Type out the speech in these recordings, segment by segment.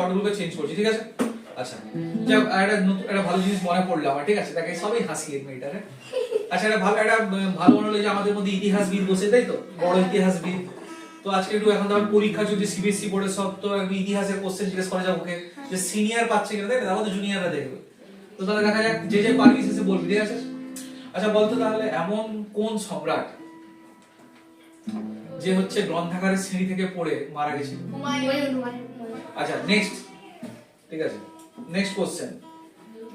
শর্টগুলোকে change করছি, ঠিক আছে? আচ্ছা, যাক একটা ভালো জিনিস মনে পড়লো আমার, ঠিক আছে? তাকে সবাই হাসিয়ে মেয়েটারে। আচ্ছা, একটা ভালো মনে হলো যে আমাদের মধ্যে ইতিহাসবিদ বসে, তাই তো, বড় ইতিহাসবিদ। তো আজকে একটু এখন তো পরীক্ষা যদি সিবিএসসি বোর্ডের সব, তো ইতিহাসের কোশ্চেন জিজ্ঞেস করা যাবে ওকে, যে সিনিয়র পাচ্ছে কিনা, তাই না? তাহলে তো জুনিয়ররা দেখবে। তো তাহলে দেখা যাক, যে পারবি সে বলবি, ঠিক আছে? আচ্ছা বলতো তাহলে এমন কোন সম্রাট যে হচ্ছে গ্রন্থাগারের সিঁড়ি থেকে পড়ে মারা গেছিল? আচ্ছা নেক্সট, ঠিক আছে, নেক্সট কোশ্চেন।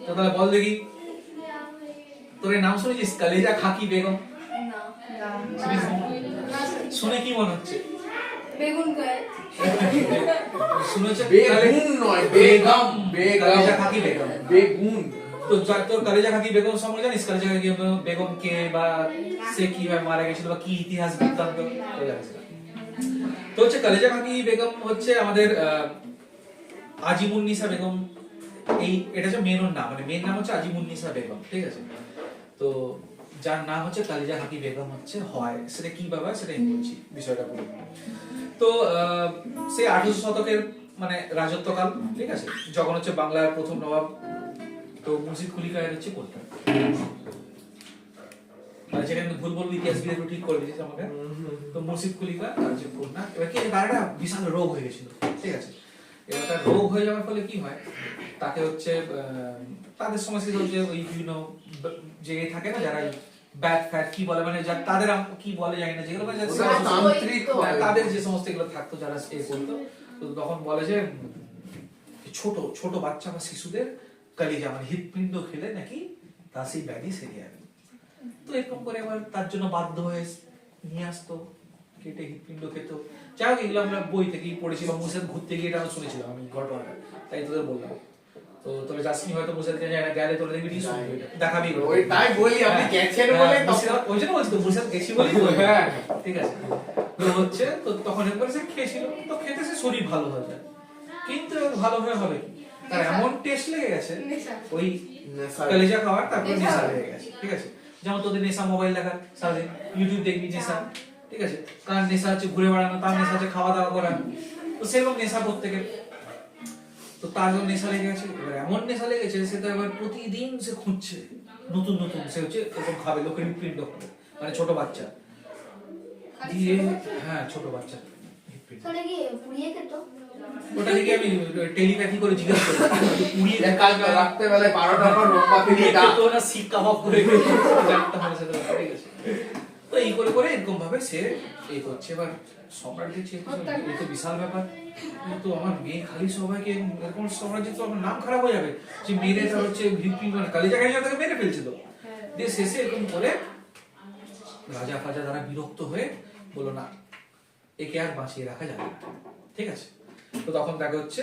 তো তাহলে বল দেখি, তোর এই নাম শুনেছিস, কালেজা খাকি বেগম? শুনে কি মনে হচ্ছে? বেগুন কয় শুনেছে? বেগুন নয়, বেগম, কালেজা খাকি বেগম, বেগুন। তো তোর কালেজা খাকি বেগম সম্পর্কে জানিস? কালেজা খাকি বেগম কে, বা সে কিভাবে মারা গেছিল, বা কি ইতিহাস বৃত্তান্ত জানিস না? তো হচ্ছে কালেজা খাকি বেগম হচ্ছে আমাদের আজিমুন্নিসা বেগম। এটা হচ্ছে মেন নাম, মানে মেন নাম হচ্ছে আজিমুন্নিসা বেগম, ঠিক আছে? তো যার নাম হচ্ছে কালেজা খাকি বেগম হচ্ছে হয়, সেটা কি বাবা সেটা আমি বলছি বিষয়টা বলি। তো সেই 1800 শতকের মানে রাজত্বকাল, ঠিক আছে, যখন হচ্ছে বাংলার প্রথম নবাব তো মুর্শিদ কুলি খান হচ্ছে করতেন। মানে যেটা আমি ভুল বলবো, ইতিহাসবিদ একটু ঠিক করে দিয়েছিস আমাকে। তো মুর্শিদ কুলি খান তার যে কন্যা, এবার কি তার একটা বিশাল রোগ হয়ে গেছিল, ঠিক আছে? এবার তার রোগ হয়ে যাওয়ার ফলে কি হয়, তাকে হচ্ছে তাদের সমস্যা হচ্ছে ওই বিভিন্ন যে থাকে না, যারা ব্যাট ফ্যাট কি বলে, মানে তাদের কি বলে জানি না, যেগুলো মানে তান্ত্রিক, তাদের যে সমস্ত এগুলো থাকতো যারা এ করতো, তো তখন বলে যে ছোট ছোট বাচ্চা বা শিশুদের কালিজা মানে হৃৎপিণ্ড খেলে নাকি তার সেই ব্যাধি সেরে যাবে। তো এরকম করে এবার তার জন্য বাধ্য হয়ে নিয়ে আসতো, কেটে হৃৎপিণ্ড খেত। যাই হোক, এগুলো আমরা বই থেকেই পড়েছি বা মুর্শিদ ঘুরতে গিয়ে এটা শুনেছিলাম আমি ঘটনাটা, তাই তোদের বললাম। তো তবে যাসনি হয়তো মুর্শিদ গেলে তোরা দেখবি দেখাবি, ওইটাই বলি আপনি গেছেন বলে ওই জন্য বলছি তো, মুর্শিদ গেছি বলি তো, হ্যাঁ ঠিক আছে? তো হচ্ছে, তো তখন একবার সে খেয়েছিল, তো খেতে সে শরীর ভালো হয়ে যায়, কিন্তু ভালো হয়ে হবে কি, তার এমন টেস্ট লেগে গেছে ওই কলেজা খাওয়ার, তারপর নেশা লেগে গেছে, ঠিক আছে? যেমন তোদের নেশা মোবাইল দেখার, সারাদিন ইউটিউব দেখবি নেশা, ঠিক আছে? কার নেশা হচ্ছে ঘুরে বেড়ানো, তার নেশা হচ্ছে খাওয়া দাওয়া করা, তো সেরকম নেশা প্রত্যেকের। তো তার জন্য নেশা লেগে গেছে, এবার এমন নেশা লেগেছে সে তো এবার প্রতিদিন সে খুঁজছে নতুন নতুন, সে হচ্ছে এরকম খাবে, লোকের হৃৎপিণ্ড খাবে, মানে ছোট বাচ্চা দিয়ে, হ্যাঁ ছোট বাচ্চা ওটা থেকে আমি টেলিপ্যাথি করে জিজ্ঞেস করি, পুড়িয়ে কালকে রাত্রে বেলায় 12টার পর রোম্পা ফিরিয়ে ডাক তো না শিক কাবাব করে জানতে হবে সেটা, ঠিক আছে? তো এই করে করে এরকম ভাবে সে এই করছে। এবার সম্রাট দেখছে এই তো বিশাল ব্যাপার, তো আমার মেয়ে খালি সবাইকে এরকম সাম্রাজ্য, তো আমার নাম খারাপ হয়ে যাবে, যে মেরে তার হচ্ছে হৃৎপিণ্ড মানে কালিজা খাইজা তাকে মেরে ফেলছিল। দিয়ে শেষে এরকম করে রাজা ফাজা তারা বিরক্ত হয়ে বললো না, একে আর বাঁচিয়ে রাখা যাবে না, ঠিক আছে? তো তখন তাকে হচ্ছে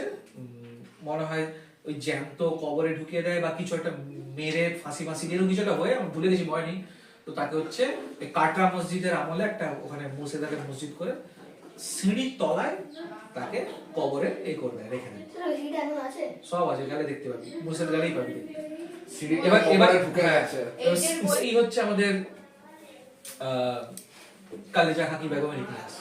মনে হয় ওই জ্যান্ত কবরে ঢুকিয়ে দেয় বা কিছু একটা, মেরে ফাঁসি ফাঁসি দিয়ে কিছু একটা হয়ে, আমি ভুলে গেছি ময়নি। তো তাকে হচ্ছে কাটরা মসজিদের আমলে একটা ওখানে মুর্শিদাকে মসজিদ করে সিঁড়ির তলায় তাকে কবরে এই করে দেয়, রেখে দেয়। সব আছে, গেলে দেখতে পাবি, মুর্শিদ গেলেই পাবি দেখতে। এবার এবার ঢুকে গেছে, এই হচ্ছে আমাদের কালেজা খাকি বেগমের ইতিহাস।